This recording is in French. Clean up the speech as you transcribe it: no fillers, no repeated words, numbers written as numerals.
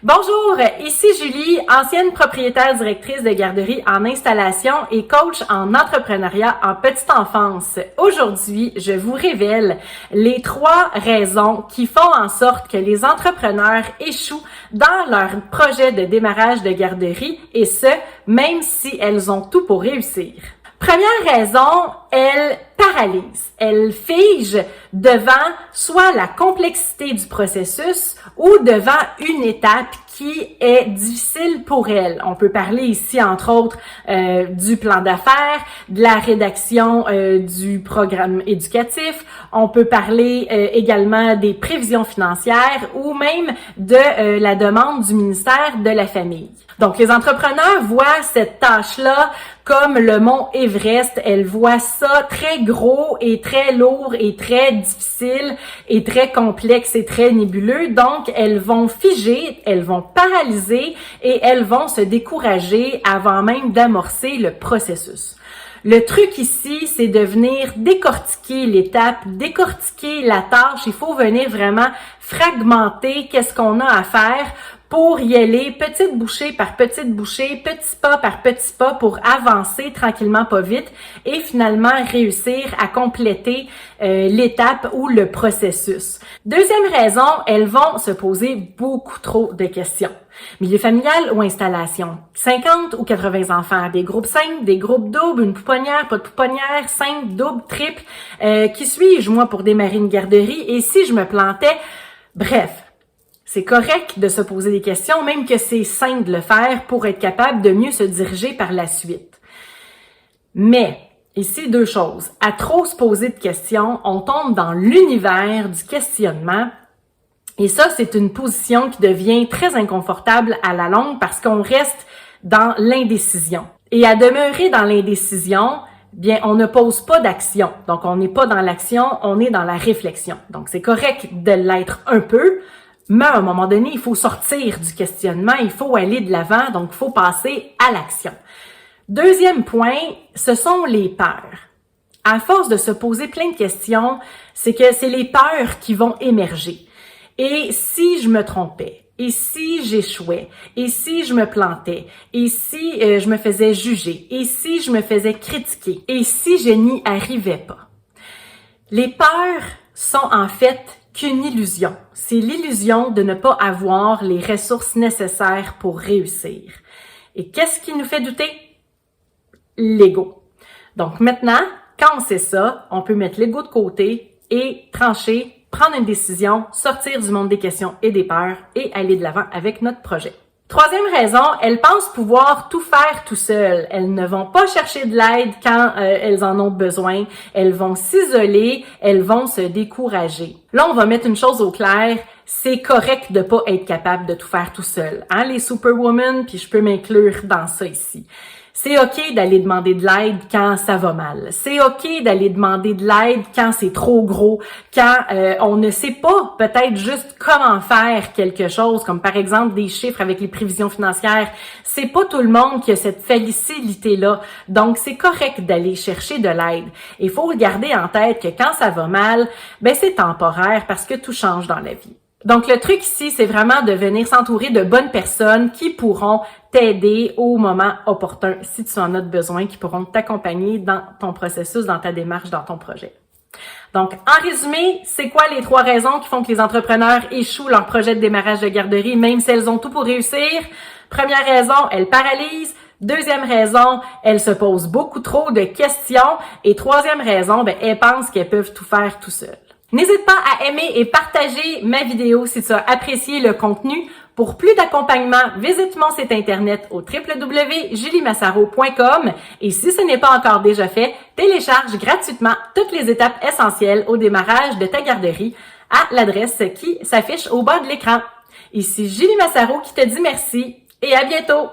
Bonjour, ici Julie, ancienne propriétaire directrice de garderie en installation et coach en entrepreneuriat en petite enfance. Aujourd'hui, je vous révèle les 3 raisons qui font en sorte que les entrepreneurs échouent dans leur projet de démarrage de garderie et ce, même si elles ont tout pour réussir. Première raison, elle paralyse, elle fige devant soit la complexité du processus ou devant une étape qui est difficile pour elle. On peut parler ici, entre autres, du plan d'affaires, de la rédaction du programme éducatif. On peut parler également des prévisions financières ou même de la demande du ministère de la Famille. Donc, les entrepreneurs voient cette tâche-là comme le mont Everest. Elles voient ça très gros et très lourd et très difficile et très complexe et très nébuleux. Donc, elles vont figer, elles vont paralyser et elles vont se décourager avant même d'amorcer le processus. Le truc ici, c'est de venir décortiquer l'étape, décortiquer la tâche. Il faut venir vraiment fragmenter qu'est-ce qu'on a à faire pour y aller petite bouchée par petite bouchée, petit pas par petit pas pour avancer tranquillement, pas vite et finalement réussir à compléter l'étape ou le processus. Deuxième raison, elles vont se poser beaucoup trop de questions. Milieu familial ou installation? 50 ou 80 enfants? Des groupes simples, des groupes doubles, une pouponnière, pas de pouponnière, simple, double, triple? Qui suis-je, moi, pour démarrer une garderie? Et si je me plantais? Bref. C'est correct de se poser des questions, même que c'est sain de le faire pour être capable de mieux se diriger par la suite. Mais, ici, 2 choses. À trop se poser de questions, on tombe dans l'univers du questionnement. Et ça, c'est une position qui devient très inconfortable à la longue parce qu'on reste dans l'indécision. Et à demeurer dans l'indécision, bien, on ne pose pas d'action. Donc, on n'est pas dans l'action, on est dans la réflexion. Donc, c'est correct de l'être un peu, mais à un moment donné, il faut sortir du questionnement, il faut aller de l'avant, donc il faut passer à l'action. Deuxième point, ce sont les peurs. À force de se poser plein de questions, c'est que c'est les peurs qui vont émerger. Et si je me trompais? Et si j'échouais? Et si je me plantais? Et si je me faisais juger? Et si je me faisais critiquer? Et si je n'y arrivais pas? Les peurs sont en fait qu'une illusion. C'est l'illusion de ne pas avoir les ressources nécessaires pour réussir. Et qu'est-ce qui nous fait douter? L'ego. Donc maintenant, quand on sait ça, on peut mettre l'ego de côté et trancher, prendre une décision, sortir du monde des questions et des peurs et aller de l'avant avec notre projet. Troisième raison, elles pensent pouvoir tout faire tout seules. Elles ne vont pas chercher de l'aide quand elles en ont besoin. Elles vont s'isoler, elles vont se décourager. Là, on va mettre une chose au clair, c'est correct de pas être capable de tout faire tout seul. Hein, les superwomen, puis je peux m'inclure dans ça ici. C'est OK d'aller demander de l'aide quand ça va mal. C'est OK d'aller demander de l'aide quand c'est trop gros, quand on ne sait pas peut-être juste comment faire quelque chose, comme par exemple des chiffres avec les prévisions financières. C'est pas tout le monde qui a cette facilité-là. Donc, c'est correct d'aller chercher de l'aide. Il faut garder en tête que quand ça va mal, ben c'est temporaire parce que tout change dans la vie. Donc, le truc ici, c'est vraiment de venir s'entourer de bonnes personnes qui pourront t'aider au moment opportun si tu en as besoin, qui pourront t'accompagner dans ton processus, dans ta démarche, dans ton projet. Donc, en résumé, c'est quoi les 3 raisons qui font que les entrepreneurs échouent leur projet de démarrage de garderie, même si elles ont tout pour réussir? Première raison, elles paralysent. Deuxième raison, elles se posent beaucoup trop de questions. Et troisième raison, elles pensent qu'elles peuvent tout faire tout seules. N'hésite pas à aimer et partager ma vidéo si tu as apprécié le contenu. Pour plus d'accompagnement, visite mon site internet au www.juliemassaro.com et si ce n'est pas encore déjà fait, télécharge gratuitement toutes les étapes essentielles au démarrage de ta garderie à l'adresse qui s'affiche au bas de l'écran. Ici Julie Massaro qui te dit merci et à bientôt!